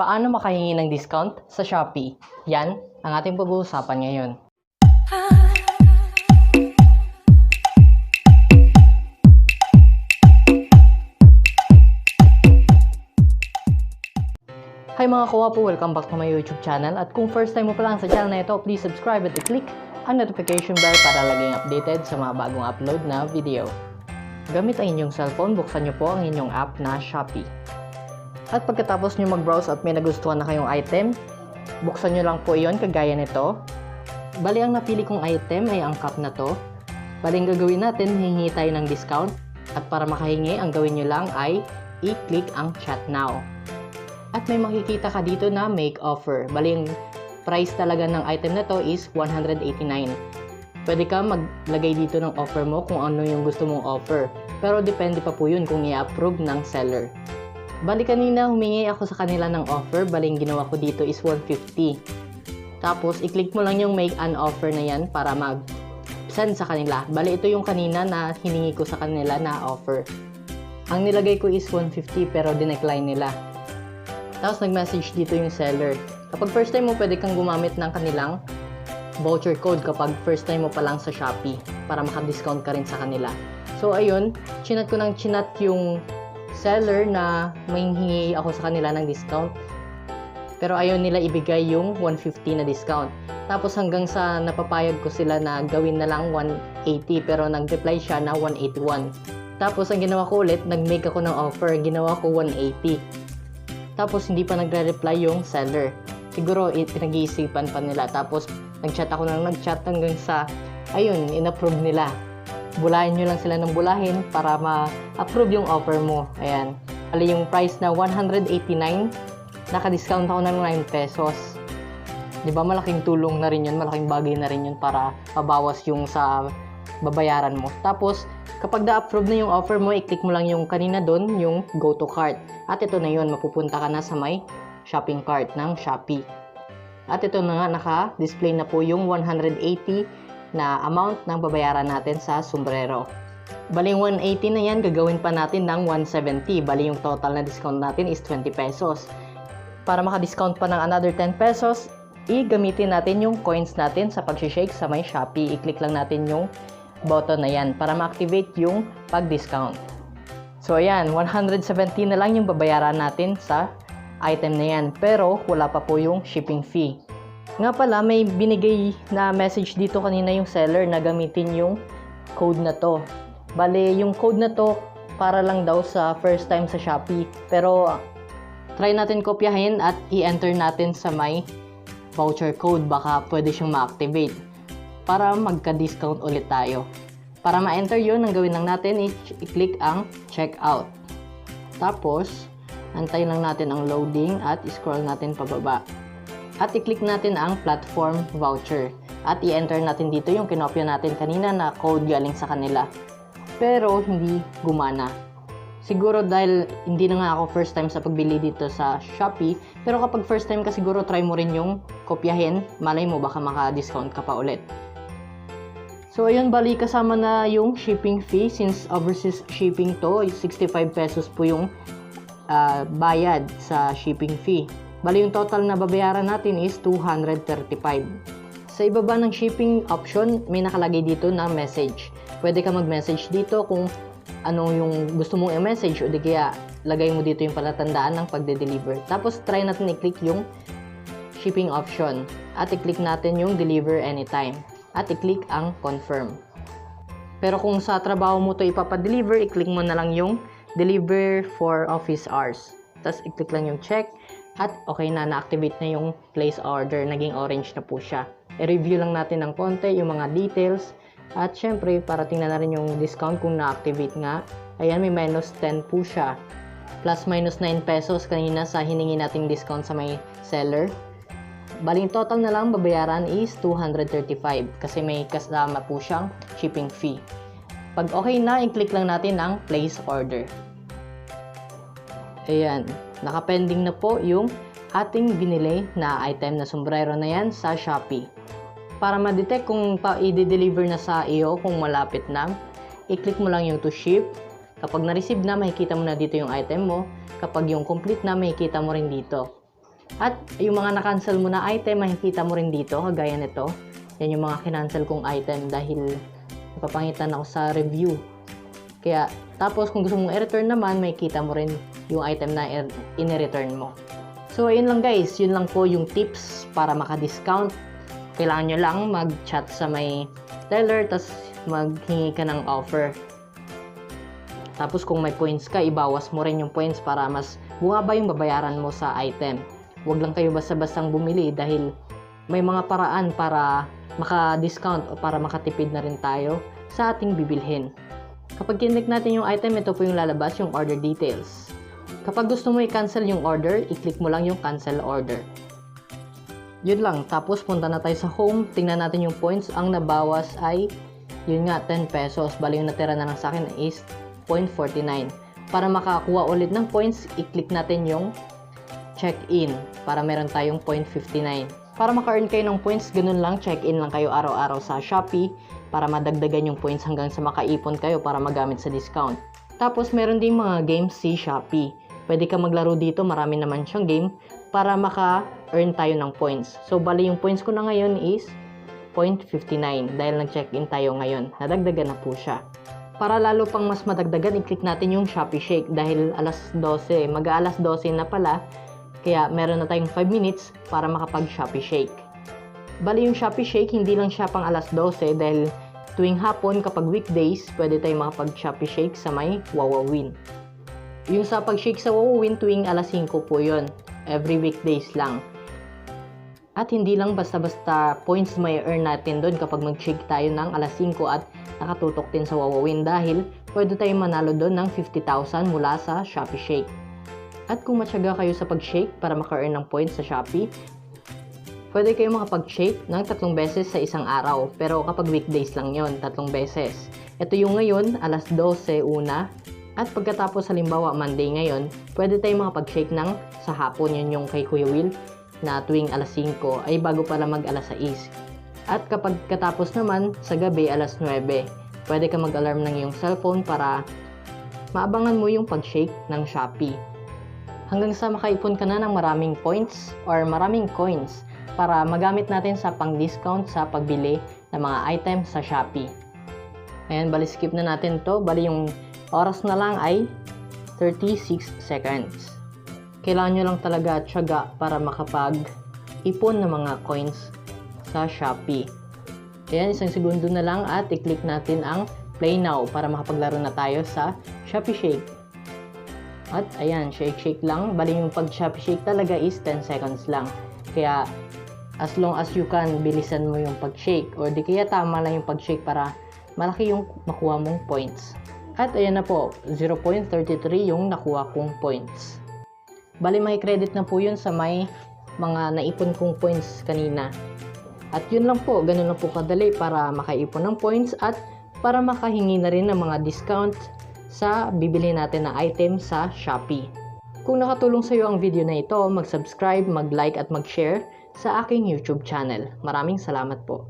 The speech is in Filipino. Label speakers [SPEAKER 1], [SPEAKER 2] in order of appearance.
[SPEAKER 1] Paano makahingi ng discount sa Shopee? Yan ang ating pag-uusapan ngayon. Hi mga kuha po, welcome back to my YouTube channel. At kung first time mo pa lang sa channel na ito, please subscribe at i-click ang notification bell para laging updated sa mga bagong upload na video. Gamit ang inyong cellphone, buksan nyo po ang inyong app na Shopee. At pagkatapos nyo mag-browse at may nagustuhan na kayong item, buksan nyo lang po iyon kagaya nito. Bali ang napili kong item ay ang cup na to. Bali ang gagawin natin, hihingi tayo ng discount. At para makahingi, ang gawin nyo lang ay i-click ang chat now. At may makikita ka dito na make offer. Bali ang price talaga ng item na to is 189. Pwede ka maglagay dito ng offer mo kung ano yung gusto mong offer. Pero depende pa po yun kung i-approve ng seller. Bali kanina humingi ako sa kanila ng offer. Bali yung ginawa ko dito is 150. Tapos i-click mo lang yung make an offer na yan para mag-send sa kanila. Bali ito yung kanina na hiningi ko sa kanila na offer. Ang nilagay ko is 150 pero dinecline nila. Tapos nag-message dito yung seller. Kapag first time mo, pwede kang gumamit ng kanilang voucher code kapag first time mo pa lang sa Shopee para maka-discount ka rin sa kanila. So ayun, chinat ko ng chinat yung seller na may hingi ako sa kanila ng discount. Pero ayaw nila ibigay yung 150 na discount. Tapos hanggang sa napapayag ko sila na gawin na lang 180 pero nag-reply siya na 181. Tapos ang ginawa ko ulit, nag-make ako ng offer. Ginawa ko 180. Tapos hindi pa nagre-reply yung seller. Siguro pinag-iisipan pa nila. Tapos nag-chat ako ng nag-chat hanggang sa ayun, in-approve nila. Bulahin nyo lang sila ng bulahin para ma-approve yung offer mo. Ayan. Bali yung price na 189, naka-discount ako ng 9 pesos. Diba malaking tulong na rin yun, malaking bagay na rin yun para mabawas yung sa babayaran mo. Tapos kapag na-approve na yung offer mo, i-click mo lang yung kanina doon, yung go to cart. At ito na yun, mapupunta ka na sa may shopping cart ng Shopee. At ito na nga, naka-display na po yung 180 na amount ng babayaran natin sa sombrero. Bali yung 180 na yan, gagawin pa natin ng 170. Bali yung total na discount natin is 20 pesos. Para maka-discount pa ng another 10 pesos, i-gamitin natin yung coins natin sa pag-shake sa may Shopee. I-click lang natin yung button na yan para ma-activate yung pag-discount. So ayan, 170 na lang yung babayaran natin sa item na yan. Pero wala pa po yung shipping fee. Nga pala, may binigay na message dito kanina yung seller na gamitin yung code na to. Bale, yung code na to para lang daw sa first time sa Shopee. Pero try natin kopyahin at i-enter natin sa may voucher code. Baka pwede siyang ma-activate para magka-discount ulit tayo. Para ma-enter yun, ang gawin lang natin, i-click ang checkout. Tapos, antayin lang natin ang loading at i-scroll natin pababa. At i-click natin ang platform voucher. At i-enter natin dito yung kinopya natin kanina na code galing sa kanila. Pero, hindi gumana. Siguro dahil hindi na nga ako first time sa pagbili dito sa Shopee. Pero kapag first time ka siguro, try mo rin yung kopyahin. Malay mo, baka maka-discount ka pa ulit. So ayun, bali kasama na yung shipping fee. Since overseas shipping to, 65 pesos po yung bayad sa shipping fee. Bali yung total na babayaran natin is 235. Sa ibaba ng shipping option, may nakalagay dito na message. Pwede ka mag-message dito kung ano yung gusto mong i-message o di kaya lagay mo dito yung palatandaan ng pagde-deliver. Tapos try natin i-click yung shipping option at i-click natin yung deliver anytime. At i-click ang confirm. Pero kung sa trabaho mo to ipapadeliver, i-click mo na lang yung deliver for office hours. Tapos i-click lang yung check at okay na, na-activate na yung place order. Naging orange na po siya. I-review lang natin ng konti yung mga details. At syempre, para tingnan na rin yung discount kung na-activate nga. Ayan, may minus 10 po siya. Plus minus 9 pesos kanina sa hiningi nating discount sa may seller. Baling total na lang babayaran is 235 kasi may kasama po siyang shipping fee. Pag okay na, i-click lang natin ang place order. Ayan, nakapending na po yung ating binili na item na sombrero na yan sa Shopee. Para ma-detect kung i-deliver na sa iyo, kung malapit na, i-click mo lang yung to ship. Kapag na-receive na, makikita mo na dito yung item mo. Kapag yung complete na, makikita mo rin dito. At yung mga na-cancel mo na item, makikita mo rin dito, kagaya nito. Yan yung mga kinancel kong item dahil napapangitan ako sa review. Kaya, tapos kung gusto mong i-return naman, makikita mo rin yung item na in-return mo. So, ayun lang guys. Yun lang po yung tips para maka-discount. Kailangan nyo lang mag-chat sa may seller, tas maghingi ka ng offer. Tapos kung may points ka, ibawas mo rin yung points para mas bumaba yung babayaran mo sa item. Huwag lang kayo basta-bastang bumili dahil may mga paraan para maka-discount o para makatipid na rin tayo sa ating bibilhin. Kapag kinlik natin yung item, ito po yung lalabas, yung order details. Kapag gusto mo i-cancel yung order, i-click mo lang yung cancel order. Yun lang. Tapos punta na tayo sa home, tingnan natin yung points. Ang nabawas ay, yun nga, 10 pesos. Bali yung natira na lang sa akin is 0.49. Para makakuha ulit ng points, i-click natin yung check-in para meron tayong 0.59. Para maka-earn kayo ng points, ganun lang, check-in lang kayo araw-araw sa Shopee para madagdagan yung points hanggang sa makaipon kayo para magamit sa discount. Tapos meron ding mga games si Shopee. Pwede ka maglaro dito, marami naman siyang game para maka-earn tayo ng points. So bali yung points ko na ngayon is 0.59 dahil nag-check-in tayo ngayon. Nadagdagan na po siya. Para lalo pang mas madagdagan, i-click natin yung Shopee Shake dahil alas 12, mag-aalas 12 na pala. Kaya meron na tayong 5 minutes para makapag-Shopee Shake. Bali yung Shopee Shake, hindi lang siya pang alas 12 dahil tuwing hapon kapag weekdays, pwede tayong makapag-Shopee Shake sa may Wawawin. Yung sa pag-shake sa Wawawin, tuwing alas 5 po yun. Every weekdays lang. At hindi lang basta-basta points may earn natin doon kapag mag-shake tayo ng alas 5 at nakatutok din sa Wawawin dahil pwede tayong manalo doon ng 50,000 mula sa Shopee Shake. At kung matyaga kayo sa pag-shake para maka-earn ng points sa Shopee, pwede kayo makapag-shake ng 3 beses sa isang araw. Pero kapag weekdays lang yon, 3 beses. Ito yung ngayon, alas 12 una. At pagkatapos halimbawa Monday ngayon, pwede tayong makapag-shake ng sa hapon. Yun yung kay Kuya Will na tuwing alas 5 ay bago pala mag alas 6. At kapag katapos naman sa gabi alas 9, pwede ka mag-alarm ng iyong cellphone para maabangan mo yung pag-shake ng Shopee. Hanggang sa makaipon ka na ng maraming points or maraming coins para magamit natin sa pang-discount sa pagbili ng mga items sa Shopee. Ayan, bali skip na natin to. Bali yung oras na lang ay 36 seconds. Kailangan nyo lang talaga tiyaga para makapag-ipon ng mga coins sa Shopee. Ayan, 1 segundo na lang at i-click natin ang Play Now para makapaglaro na tayo sa Shopee Shake. At ayan, shake lang. Bali yung pag-Shopee Shake talaga is 10 seconds lang. Kaya as long as you can, bilisan mo yung pag-shake. Or di kaya tama lang yung pag-shake para malaki yung makuha mong points. At ayan na po, 0.33 yung nakuha kong points. Bali may credit na po yun sa may mga naipon kong points kanina. At yun lang po, ganun lang po kadali para makaipon ng points at para makahingi na rin ng mga discount sa bibili natin na item sa Shopee. Kung nakatulong sa iyo ang video na ito, mag-subscribe, mag-like at mag-share sa aking YouTube channel. Maraming salamat po.